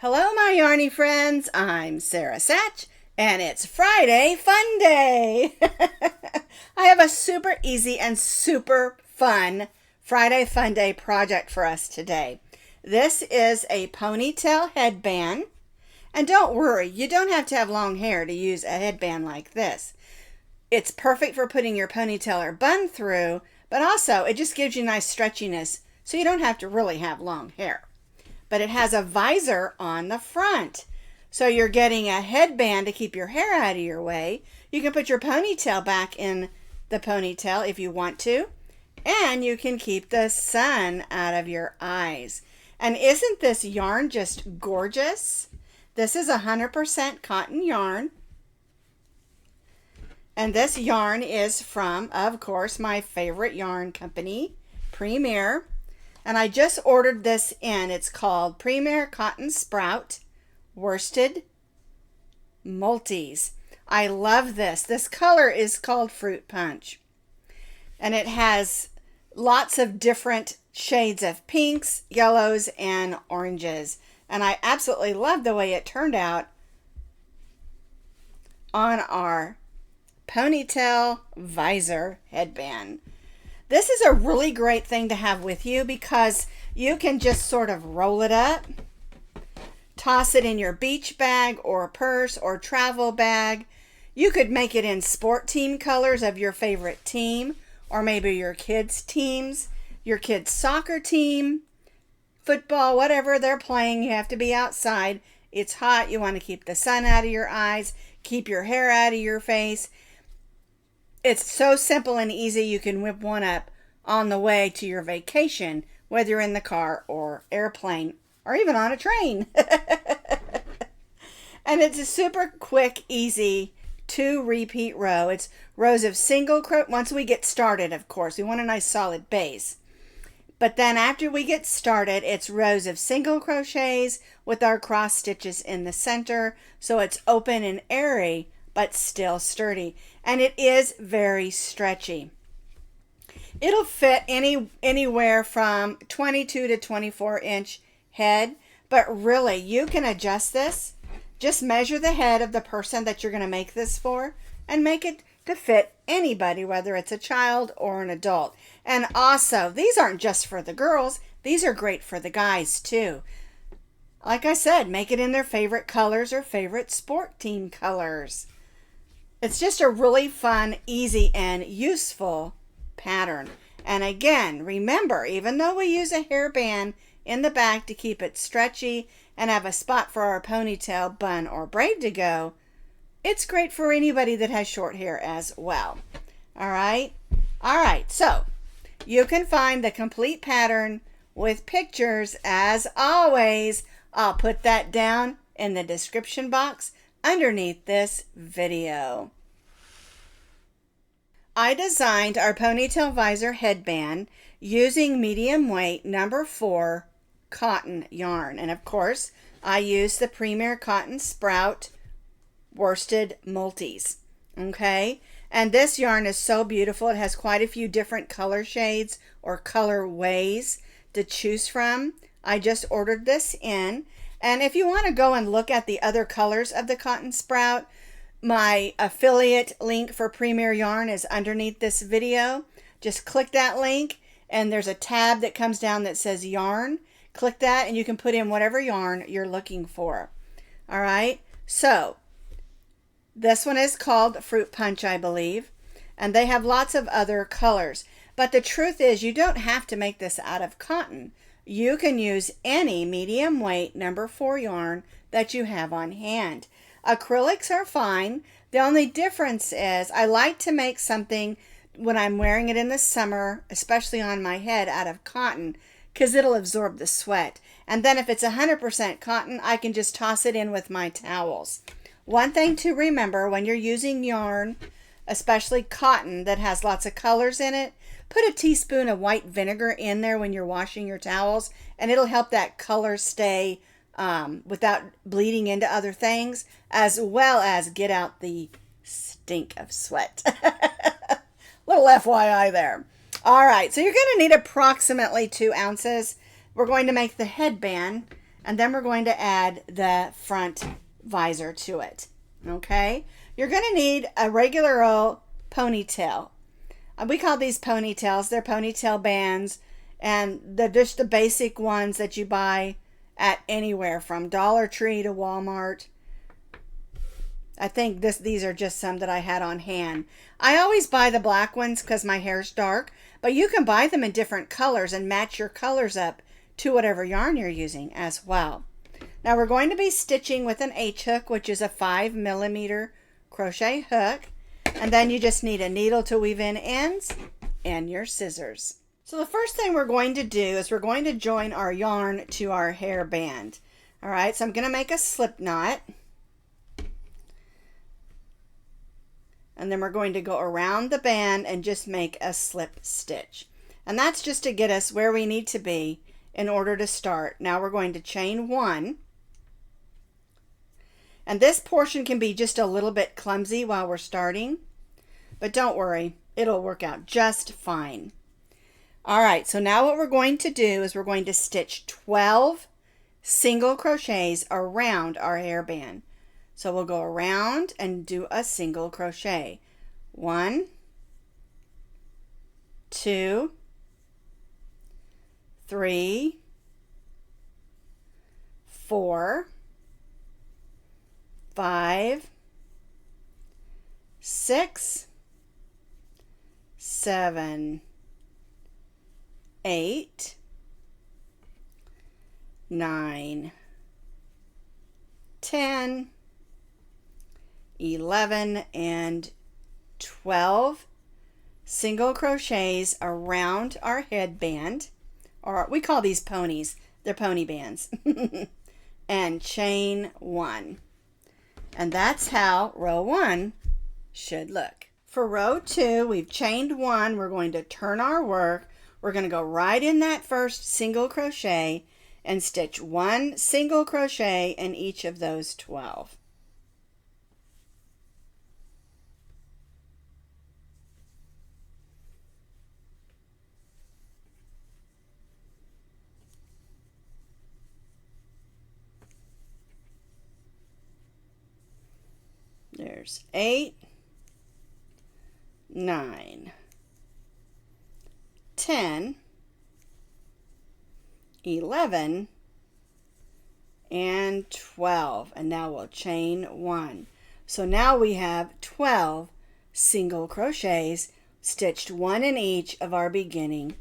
Hello, my yarny friends. I'm Sara Sach, and it's Friday Fun Day. I have a super easy and super fun Friday Fun Day project for us today. This is a ponytail headband, and don't worry, you don't have to have long hair to use a headband like this. It's perfect for putting your ponytail or bun through, but also it just gives you nice stretchiness so you don't have to really have long hair. But it has a visor on the front. So you're getting a headband to keep your hair out of your way. You can put your ponytail back in the ponytail if you want to. And you can keep the sun out of your eyes. And isn't this yarn just gorgeous? This is 100% cotton yarn. And this yarn is from, of course, my favorite yarn company, Premier. And I just ordered this in. It's called Premier Cotton Sprout Worsted Multis. I love this. This color is called Fruit Punch. And it has lots of different shades of pinks, yellows, and oranges. And I absolutely love the way it turned out on our ponytail visor headband. This is a really great thing to have with you because you can just sort of roll it up, toss it in your beach bag or purse or travel bag. You could make it in sport team colors of your favorite team, or maybe your kids' teams, your kids' soccer team, football, whatever they're playing. You have to be outside. It's hot. You want to keep the sun out of your eyes, keep your hair out of your face. It's so simple and easy. You can whip one up on the way to your vacation, whether you're in the car or airplane or even on a train. And it's a super quick, easy 2 repeat row. It's rows of single crochet. Once we get started, of course, we want a nice solid base. But then after we get started, it's rows of single crochets with our cross stitches in the center. So it's open and airy, but still sturdy. And it is very stretchy. It'll fit anywhere from 22 to 24 inch head, but really you can adjust this. Just measure the head of the person that you're going to make this for and make it to fit anybody, whether it's a child or an adult. And also, these aren't just for the girls. These are great for the guys too. Like I said, make it in their favorite colors or favorite sport team colors. It's just a really fun, easy, and useful pattern. And again, remember, even though we use a hairband in the back to keep it stretchy and have a spot for our ponytail, bun, or braid to go, it's great for anybody that has short hair as well. All right? All right, so you can find the complete pattern with pictures as always. I'll put that down in the description box underneath this video. I designed our ponytail visor headband using medium weight number 4 cotton yarn. And of course, I used the Premier Cotton Sprout Worsted Multis. Okay? And this yarn is so beautiful. It has quite a few different color shades or colorways to choose from. I just ordered this in. And if you want to go and look at the other colors of the Cotton Sprout, my affiliate link for Premier Yarn is underneath this video. Just click that link and there's a tab that comes down that says yarn. Click that and you can put in whatever yarn you're looking for. All right, so this one is called Fruit Punch, I believe, and they have lots of other colors. But the truth is you don't have to make this out of cotton. You can use any medium weight number 4 yarn that you have on hand. Acrylics are fine. The only difference is I like to make something when I'm wearing it in the summer, especially on my head, out of cotton, because it'll absorb the sweat. And then if it's 100% cotton, I can just toss it in with my towels. One thing to remember when you're using yarn, especially cotton that has lots of colors in it, put a teaspoon of white vinegar in there when you're washing your towels, and it'll help that color stay without bleeding into other things, as well as get out the stink of sweat. Little FYI there. All right, so you're going to need approximately 2 ounces. We're going to make the headband, and then we're going to add the front visor to it. Okay, you're going to need a regular old ponytail. We call these ponytails. They're ponytail bands, and they're just the basic ones that you buy at anywhere from Dollar Tree to Walmart. I think these are just some that I had on hand. I always buy the black ones because my hair's dark, but you can buy them in different colors and match your colors up to whatever yarn you're using as well. Now we're going to be stitching with an H hook, which is a 5mm crochet hook, and then you just need a needle to weave in ends and your scissors. So the first thing we're going to do is we're going to join our yarn to our hairband. All right, so I'm going to make a slip knot. And then we're going to go around the band and just make a slip stitch. And that's just to get us where we need to be in order to start. Now we're going to chain 1. And this portion can be just a little bit clumsy while we're starting, but don't worry, it'll work out just fine. All right, so now what we're going to do is we're going to stitch 12 single crochets around our hairband. So we'll go around and do a single crochet. 1, 2, 3, 4, 5, 6, 7, 8, 9, 10, 11, and 12 single crochets around our headband, or we call these ponies, they're pony bands, and chain 1. And that's how row 1 should look. For row 2, we've chained 1. We're going to turn our work. We're going to go right in that first single crochet and stitch 1 single crochet in each of those 12. There's 8, 9, 10, 11, and 12. And now we'll chain 1. So now we have 12 single crochets stitched 1 in each of our beginning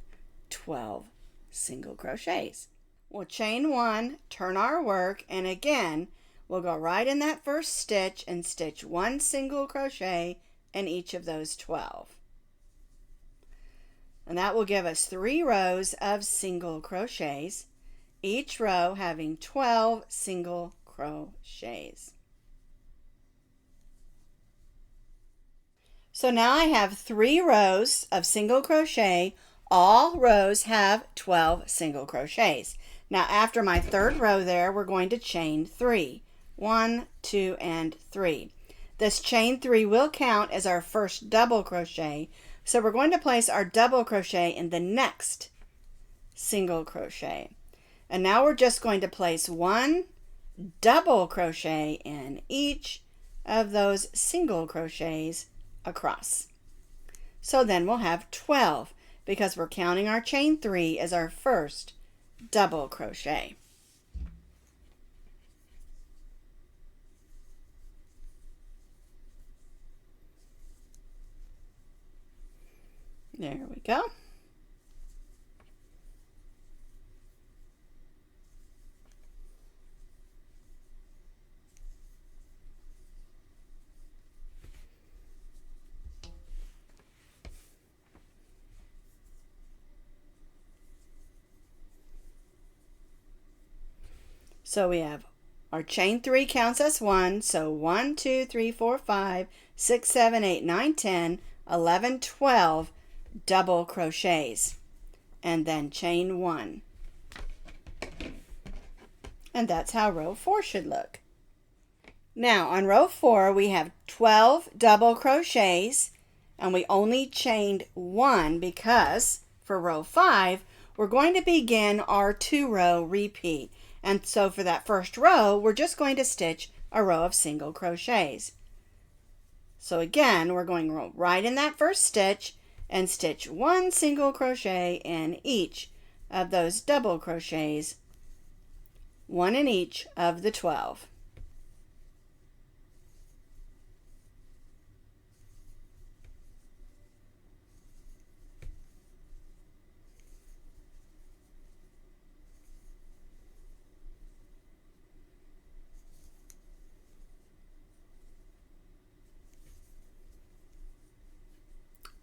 12 single crochets. We'll chain 1, turn our work, and again we'll go right in that first stitch and stitch 1 single crochet in each of those 12. And that will give us 3 rows of single crochets, each row having 12 single crochets. So now I have 3 rows of single crochet. All rows have 12 single crochets. Now after my 3rd row there, we're going to chain 3. 1, 2, and 3. This chain 3 will count as our first double crochet, so we're going to place our double crochet in the next single crochet. And now we're just going to place 1 double crochet in each of those single crochets across. So then we'll have 12 because we're counting our chain 3 as our first double crochet. There we go. So we have our chain 3 counts as 1, so 1, 2, 3, 4, 5, 6, 7, 8, 9, 10, 11, 12 double crochets, and then chain 1. And that's how row 4 should look. Now on row 4 we have 12 double crochets, and we only chained 1 because for row 5 we're going to begin our 2-row repeat. And so for that first row, we're just going to stitch a row of single crochets. So again, we're going right in that first stitch and stitch one single crochet in each of those double crochets, one in each of the 12.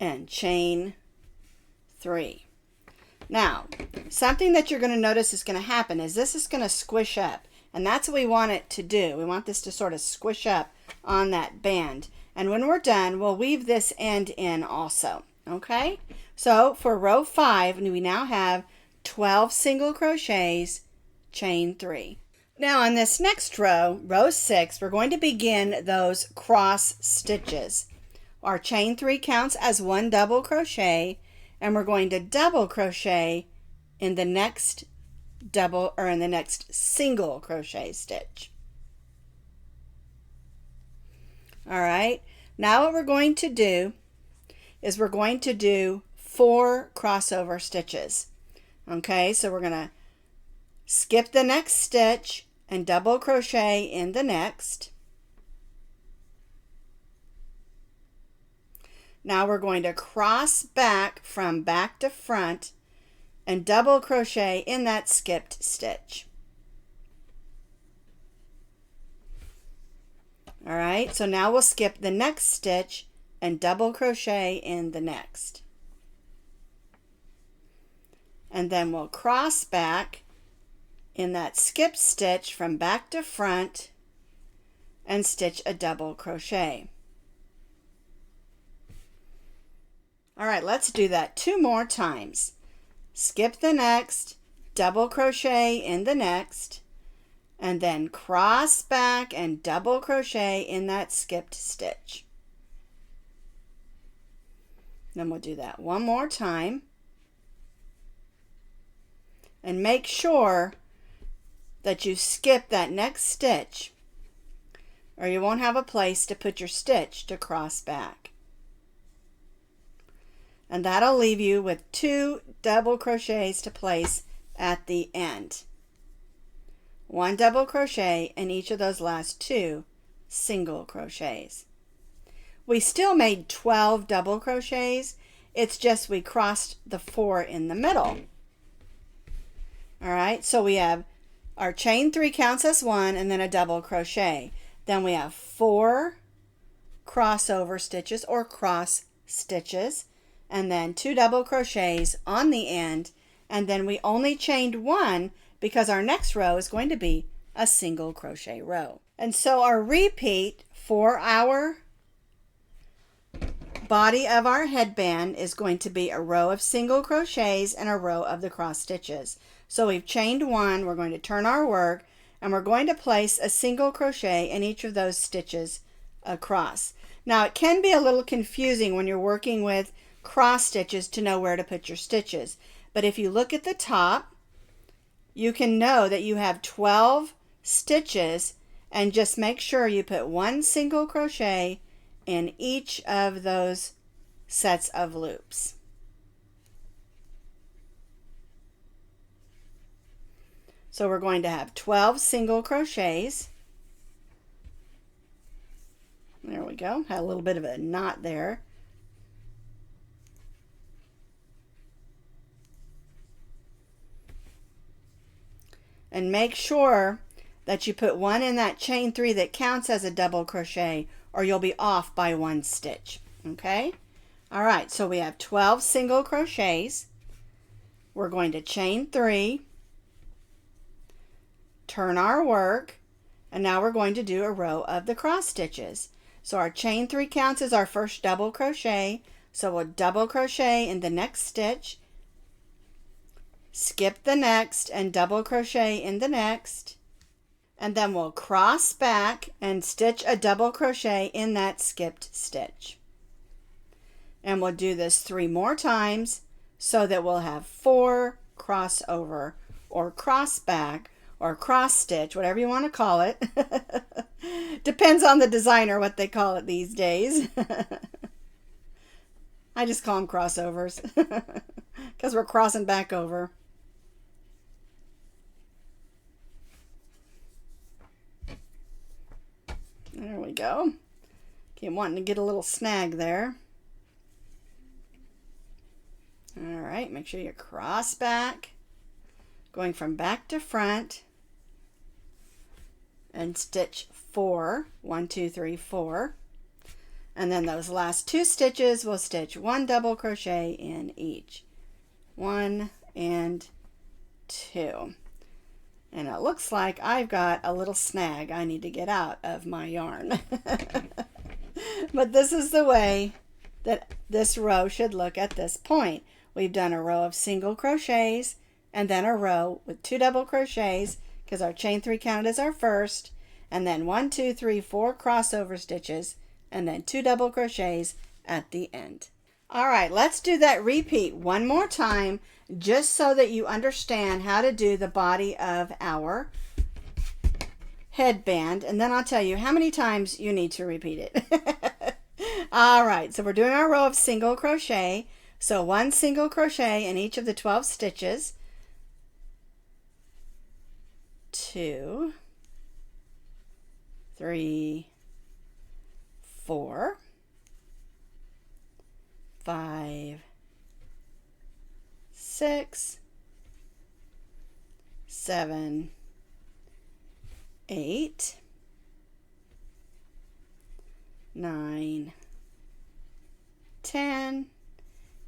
And chain 3. Now, something that you're going to notice is going to happen is this is going to squish up, and that's what we want it to do. We want this to sort of squish up on that band. And when we're done, we'll weave this end in also. Okay? So for row 5, we now have 12 single crochets, chain 3. Now on this next row, row 6, we're going to begin those cross stitches. Our chain 3 counts as one double crochet, and we're going to double crochet in the next single crochet stitch. All right, now what we're going to do is we're going to do 4 crossover stitches. Okay, so we're going to skip the next stitch and double crochet in the next. Now we're going to cross back from back to front and double crochet in that skipped stitch. All right, so now we'll skip the next stitch and double crochet in the next. And then we'll cross back in that skipped stitch from back to front and stitch a double crochet. All right, let's do that 2 more times. Skip the next, double crochet in the next, and then cross back and double crochet in that skipped stitch. Then we'll do that 1 more time. And make sure that you skip that next stitch, or you won't have a place to put your stitch to cross back. And that'll leave you with 2 double crochets to place at the end. 1 double crochet in each of those last 2 single crochets. We still made 12 double crochets, it's just we crossed the 4 in the middle. All right, so we have our chain 3 counts as 1 and then a double crochet. Then we have 4 crossover stitches or cross stitches, and then 2 double crochets on the end, and then we only chained 1 because our next row is going to be a single crochet row. And so our repeat for our body of our headband is going to be a row of single crochets and a row of the cross stitches. So we've chained 1, we're going to turn our work, and we're going to place a single crochet in each of those stitches across. Now it can be a little confusing when you're working with cross stitches to know where to put your stitches, but if you look at the top, you can know that you have 12 stitches, and just make sure you put 1 single crochet in each of those sets of loops. So we're going to have 12 single crochets. There we go, had a little bit of a knot there. And make sure that you put 1 in that chain 3 that counts as a double crochet, or you'll be off by 1 stitch. Okay? All right, so we have 12 single crochets. We're going to chain 3, turn our work, and now we're going to do a row of the cross stitches. So our chain 3 counts as our first double crochet, so we'll double crochet in the next stitch, skip the next and double crochet in the next, and then we'll cross back and stitch a double crochet in that skipped stitch. And we'll do this 3 more times so that we'll have 4 crossover or cross back or cross stitch, whatever you want to call it. Depends on the designer what they call it these days. I just call them crossovers because we're crossing back over. There we go. Keep wanting to get a little snag there. All right, make sure you cross back, going from back to front, and stitch 4. 1, 2, 3, 4. And then those last 2 stitches, we'll stitch 1 double crochet in each. 1 and 2. And it looks like I've got a little snag I need to get out of my yarn. But this is the way that this row should look at this point. We've done a row of single crochets and then a row with 2 double crochets because our chain 3 counted as our first, and then 1, 2, 3, 4 crossover stitches, and then 2 double crochets at the end. All right, let's do that repeat one more time just so that you understand how to do the body of our headband, and then I'll tell you how many times you need to repeat it. All right, so we're doing our row of single crochet. So 1 single crochet in each of the 12 stitches. 2, 3, 4, 5, 6, 7, 8, 9, 10,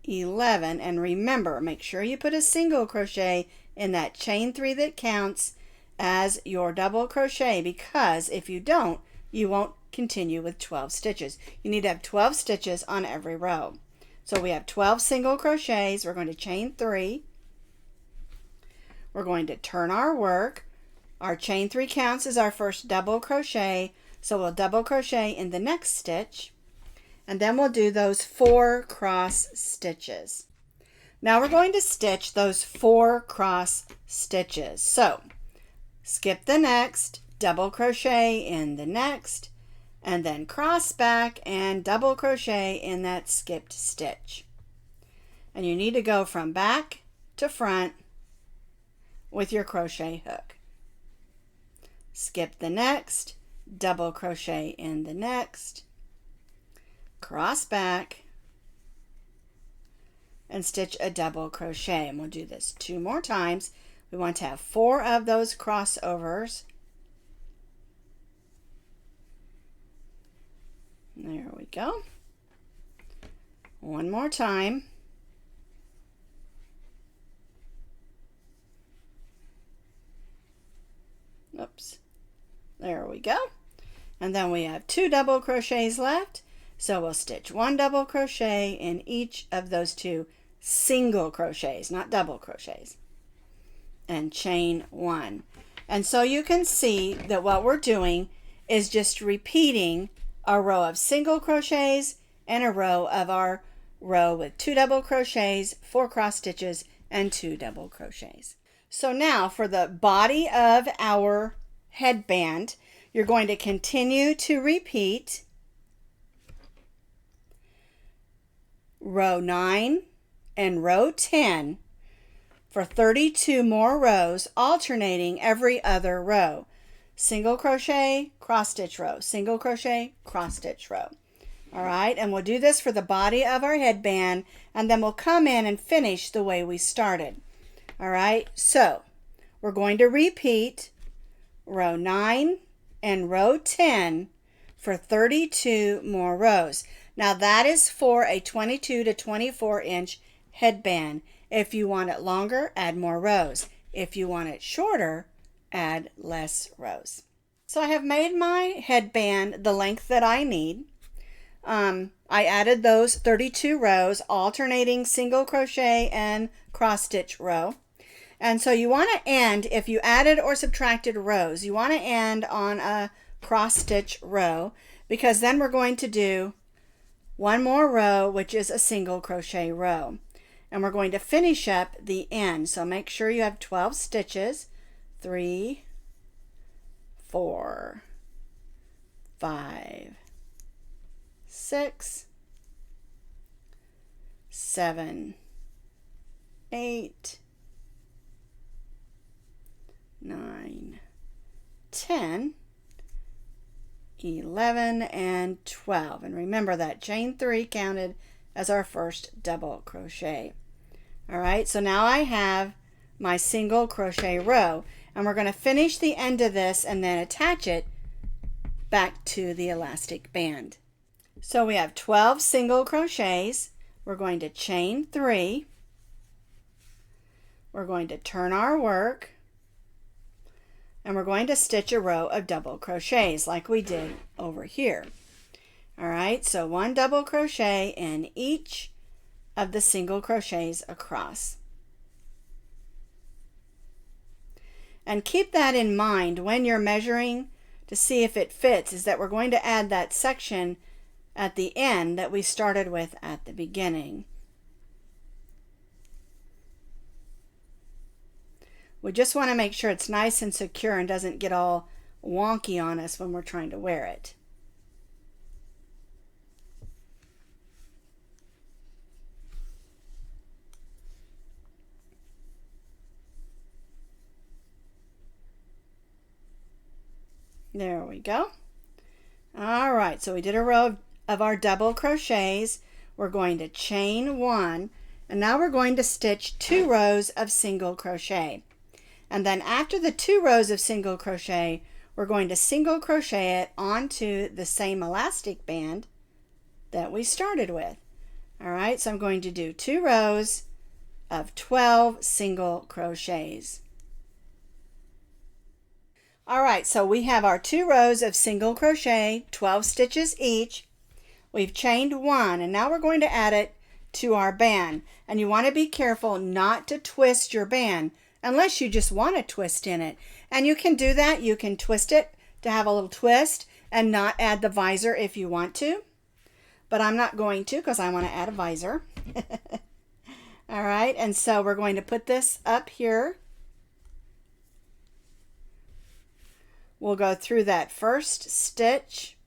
11, and remember, make sure you put a single crochet in that chain 3 that counts as your double crochet, because if you don't, you won't continue with 12 stitches. You need to have 12 stitches on every row. So we have 12 single crochets. We're going to chain 3. We're going to turn our work. Our chain 3 counts as our first double crochet, so we'll double crochet in the next stitch, and then we'll do those 4 cross stitches. Now we're going to stitch those 4 cross stitches. So skip the next, double crochet in the next, and then cross back and double crochet in that skipped stitch. And you need to go from back to front with your crochet hook. Skip the next, double crochet in the next, cross back, and stitch a double crochet. And we'll do this 2 more times. We want to have 4 of those crossovers. There we go. One more time. Oops. There we go. And then we have 2 double crochets left. So we'll stitch 1 double crochet in each of those 2 single crochets, not double crochets, and chain 1. And so you can see that what we're doing is just repeating a row of single crochets and a row of our row with 2 double crochets, 4 cross stitches, and 2 double crochets. So now for the body of our headband, you're going to continue to repeat row 9 and row 10 for 32 more rows, alternating every other row. Single crochet, cross stitch row, single crochet, cross stitch row. All right, and we'll do this for the body of our headband, and then we'll come in and finish the way we started. All right, so we're going to repeat row 9 and row 10 for 32 more rows. Now that is for a 22 to 24 inch headband. If you want it longer, add more rows. If you want it shorter, add less rows. So I have made my headband the length that I need. I added those 32 rows, alternating single crochet and cross stitch row. And so you want to end, if you added or subtracted rows, you want to end on a cross stitch row, because then we're going to do one more row, which is a single crochet row. And we're going to finish up the end. So make sure you have 12 stitches, 3, 4, 5, 6, 7, 8, 9, 10, 11, and 12. And remember that chain 3 counted as our first double crochet. All right, so now I have my single crochet row, and we're going to finish the end of this and then attach it back to the elastic band. So we have 12 single crochets. We're going to chain 3. We're going to turn our work, and we're going to stitch a row of double crochets like we did over here. All right, so 1 double crochet in each of the single crochets across. And keep that in mind when you're measuring to see if it fits, is that we're going to add that section at the end that we started with at the beginning. We just want to make sure it's nice and secure and doesn't get all wonky on us when we're trying to wear it. There we go. All right, so we did a row of our double crochets. We're going to chain 1, and now we're going to stitch 2 rows of single crochet. And then after the 2 rows of single crochet, we're going to single crochet it onto the same elastic band that we started with. All right, so I'm going to do 2 rows of 12 single crochets. All right, so we have our 2 rows of single crochet, 12 stitches each. We've chained 1, and now we're going to add it to our band. And you want to be careful not to twist your band unless you just want to twist in it. And you can do that. You can twist it to have a little twist and not add the visor if you want to. But I'm not going to because I want to add a visor. All right, and so we're going to put this up here. We'll go through that first stitch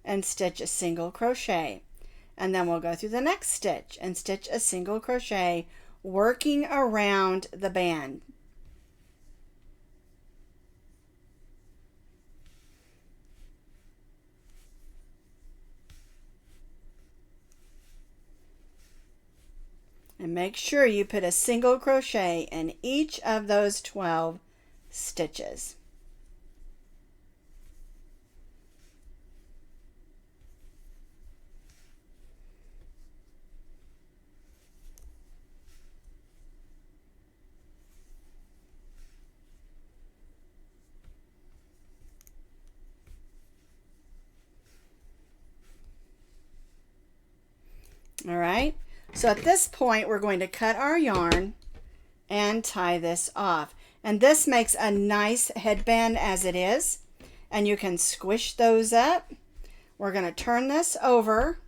and stitch a single crochet. And then we'll go through the next stitch and stitch a single crochet, working around the band. And make sure you put a single crochet in each of those 12 stitches. All right, so at this point we're going to cut our yarn and tie this off. And this makes a nice headband as it is, and you can squish those up. We're going to turn this over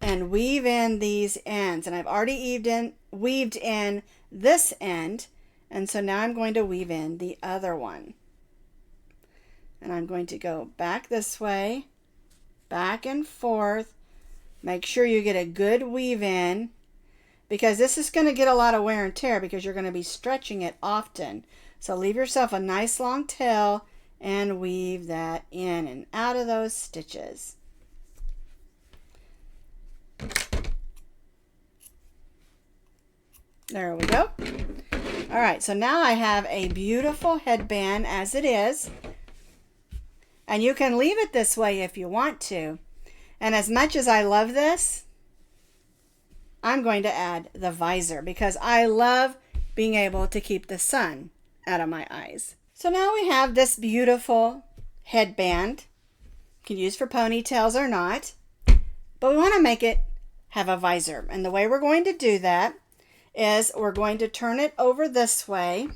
and weave in these ends, and I've already weaved in this end, and so now I'm going to weave in the other one. And I'm going to go back this way, back and forth. Make sure you get a good weave in, because this is going to get a lot of wear and tear because you're going to be stretching it often. So leave yourself a nice long tail and weave that in and out of those stitches. There we go. All right, so now I have a beautiful headband as it is. And you can leave it this way if you want to. And as much as I love this, I'm going to add the visor because I love being able to keep the sun out of my eyes. So now we have this beautiful headband. You can use for ponytails or not, but we want to make it have a visor. And the way we're going to do that is we're going to turn it over this way,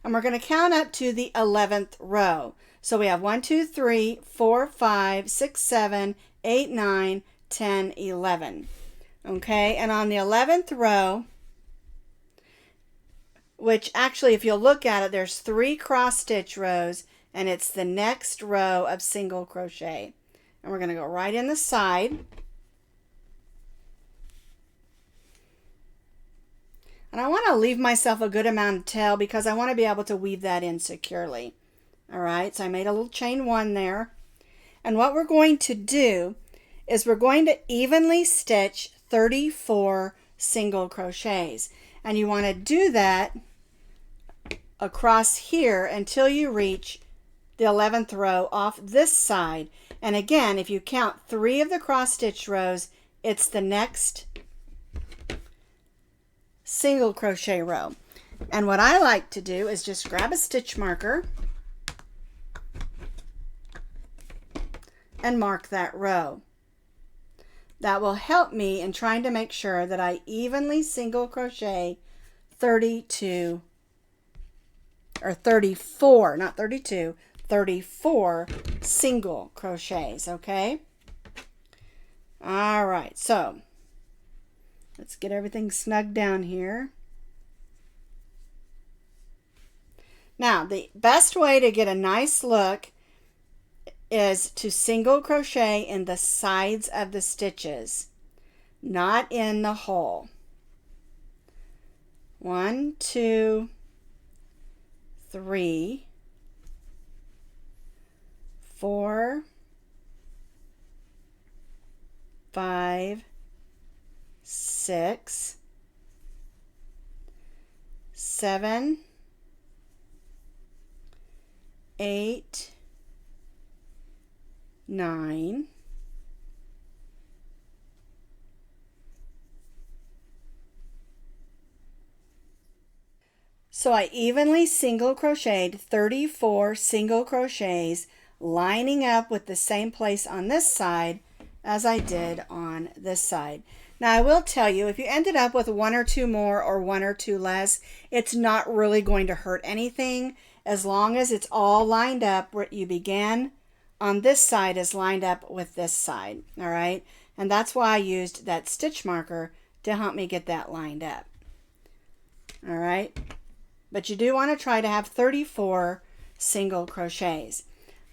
and we're going to count up to the 11th row. So we have 1, 2, 3, 4, 5, 6, 7, 8, 9, 10, 11. Okay, and on the 11th row, which actually if you'll look at it, there's 3 cross stitch rows, and it's the next row of single crochet. And we're going to go right in the side. And I want to leave myself a good amount of tail because I want to be able to weave that in securely. All right, so I made a little chain 1 there. And what we're going to do is we're going to evenly stitch 34 single crochets. And you want to do that across here until you reach the 11th row off this side. And again, if you count 3 of the cross stitch rows, it's the next single crochet row. And what I like to do is just grab a stitch marker and mark that row. That will help me in trying to make sure that I evenly single crochet 32 or 34, not 32, 34 single crochets, okay? All right, so let's get everything snug down here. Now, the best way to get a nice look is to single crochet in the sides of the stitches, not in the hole. 1, 2, 3, 4, 5, 6, 7, 8, 9, 'So I evenly single crocheted 34 single crochets, lining up with the same place on this side as I did on this side. Now I will tell you, if you ended up with 1 or 2 more or 1 or 2 less, it's not really going to hurt anything as long as it's all lined up where you began on this side is lined up with this side. All right, and that's why I used that stitch marker to help me get that lined up. All right, but you do want to try to have 34 single crochets.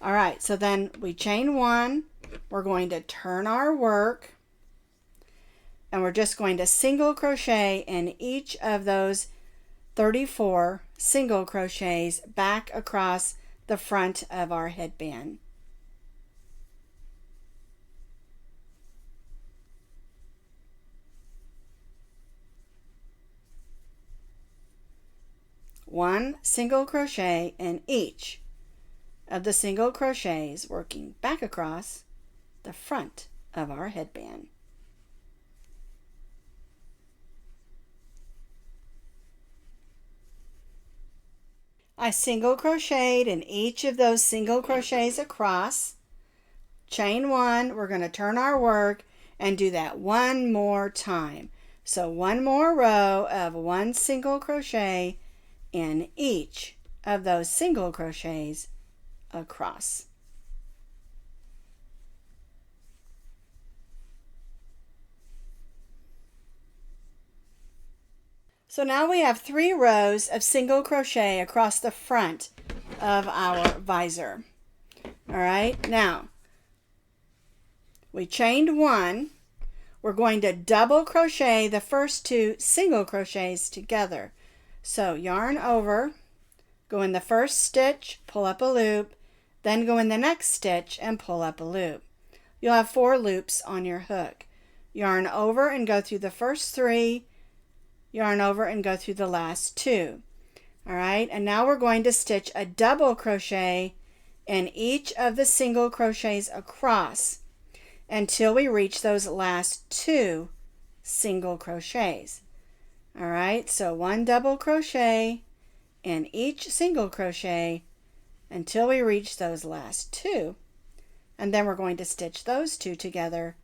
All right, so then we chain 1, we're going to turn our work, and we're just going to single crochet in each of those 34 single crochets back across the front of our headband. One single crochet in each of the single crochets, working back across the front of our headband. I single crocheted in each of those single crochets across, chain 1, we're going to turn our work and do that one more time. So one more row of 1 single crochet in each of those single crochets across. So now we have 3 rows of single crochet across the front of our visor. All right, now we chained 1. We're going to double crochet the first 2 single crochets together. So yarn over, go in the first stitch, pull up a loop, then go in the next stitch and pull up a loop. You'll have 4 loops on your hook. Yarn over and go through the first 3, yarn over and go through the last 2. All right, and now we're going to stitch a double crochet in each of the single crochets across until we reach those last 2 single crochets. All right, so 1 double crochet in each single crochet until we reach those last 2, and then we're going to stitch those 2 together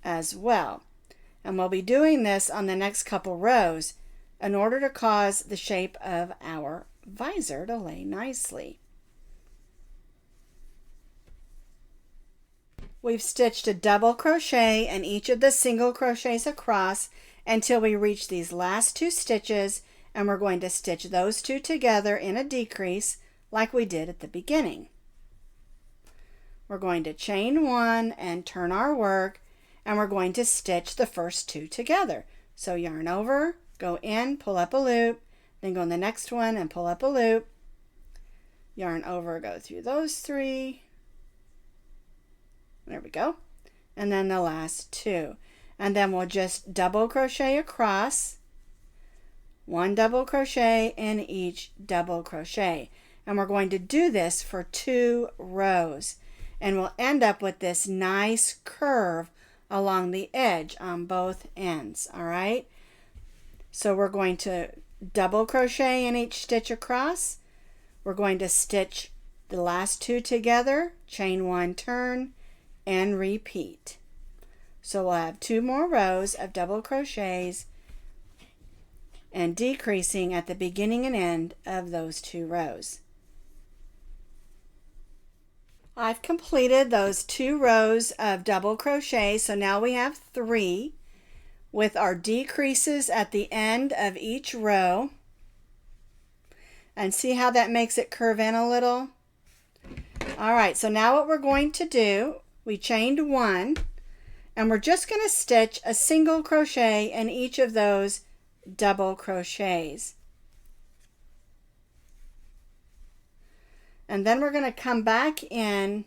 as well. And we'll be doing this on the next couple rows in order to cause the shape of our visor to lay nicely. We've stitched a double crochet in each of the single crochets across until we reach these last 2 stitches, and we're going to stitch those two together in a decrease like we did at the beginning. We're going to chain one and turn our work, and we're going to stitch the first two together. So yarn over, go in, pull up a loop, then go in the next one and pull up a loop, yarn over, go through those three, there we go, and then the last two. And then we'll just double crochet across, one double crochet in each double crochet. And we're going to do this for 2 rows. And we'll end up with this nice curve along the edge on both ends, all right? So we're going to double crochet in each stitch across. We're going to stitch the last two together, chain one, turn, and repeat. So we'll have 2 more rows of double crochets and decreasing at the beginning and end of those 2 rows. I've completed those 2 rows of double crochet, so now we have 3 with our decreases at the end of each row. And see how that makes it curve in a little? All right, so now what we're going to do, we chained 1, and we're just going to stitch a single crochet in each of those double crochets. And then we're going to come back in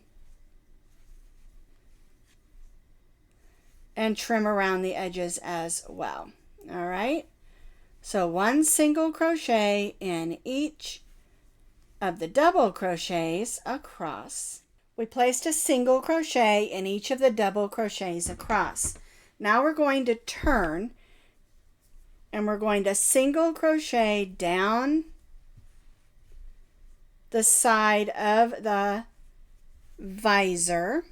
and trim around the edges as well. All right, so 1 single crochet in each of the double crochets across. We placed a single crochet in each of the double crochets across. Now we're going to turn, and we're going to single crochet down the side of the visor.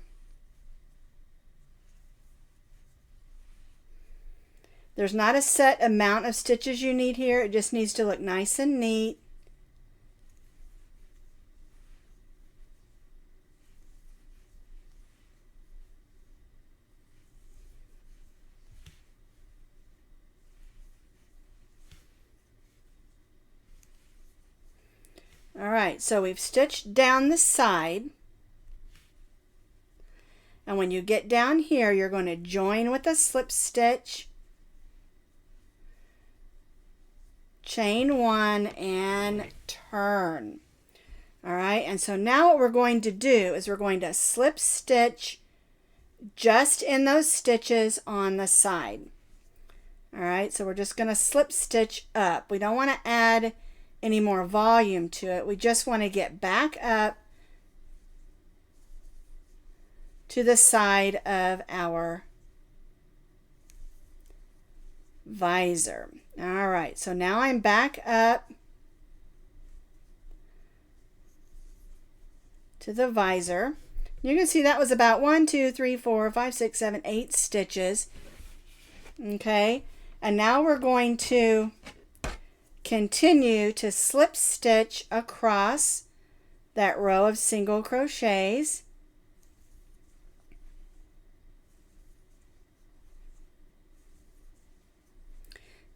There's not a set amount of stitches you need here. It just needs to look nice and neat. All right, so we've stitched down the side, and when you get down here, you're going to join with a slip stitch, chain 1, and turn. All right, and so now what we're going to do is we're going to slip stitch just in those stitches on the side. All right, so we're just going to slip stitch up. We don't want to add any more volume to it. We just want to get back up to the side of our visor. All right, so now I'm back up to the visor. You can see that was about 1, 2, 3, 4, 5, 6, 7, 8 stitches. Okay, and now we're going to continue to slip stitch across that row of single crochets.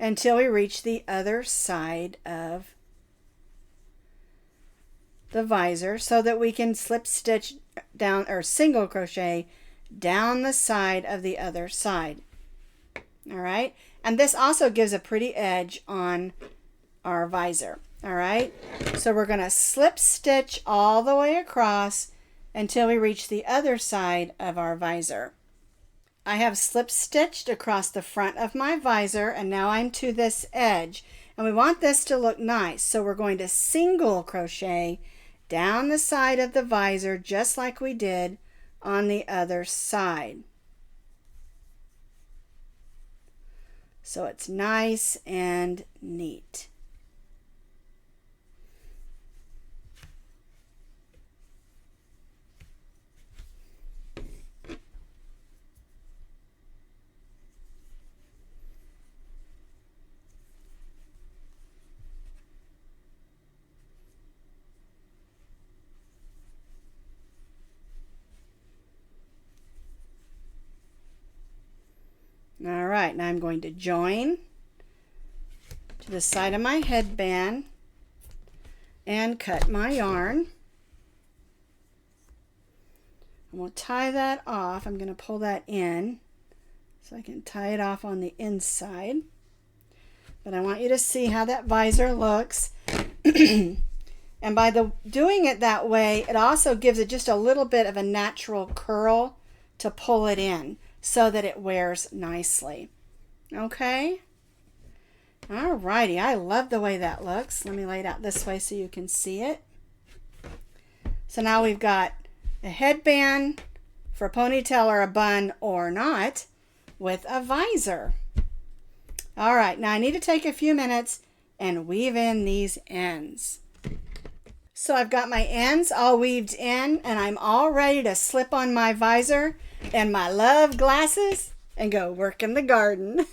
Until we reach the other side of the visor, so that we can slip stitch down or single crochet down the side of the other side. All right, and this also gives a pretty edge on our visor. All right, so we're going to slip stitch all the way across until we reach the other side of our visor. I have slip stitched across the front of my visor, and now I'm to this edge, and we want this to look nice, so we're going to single crochet down the side of the visor just like we did on the other side. So it's nice and neat. All right, now I'm going to join to the side of my headband and cut my yarn. And we'll tie that off. I'm going to pull that in so I can tie it off on the inside. But I want you to see how that visor looks. And by doing it that way, it also gives it just a little bit of a natural curl to pull it in so that it wears nicely. Okay? Alrighty, I love the way that looks. Let me lay it out this way so you can see it. So now we've got a headband for a ponytail or a bun or not with a visor. Alright, now I need to take a few minutes and weave in these ends. So I've got my ends all weaved in and I'm all ready to slip on my visor and my love glasses and go work in the garden.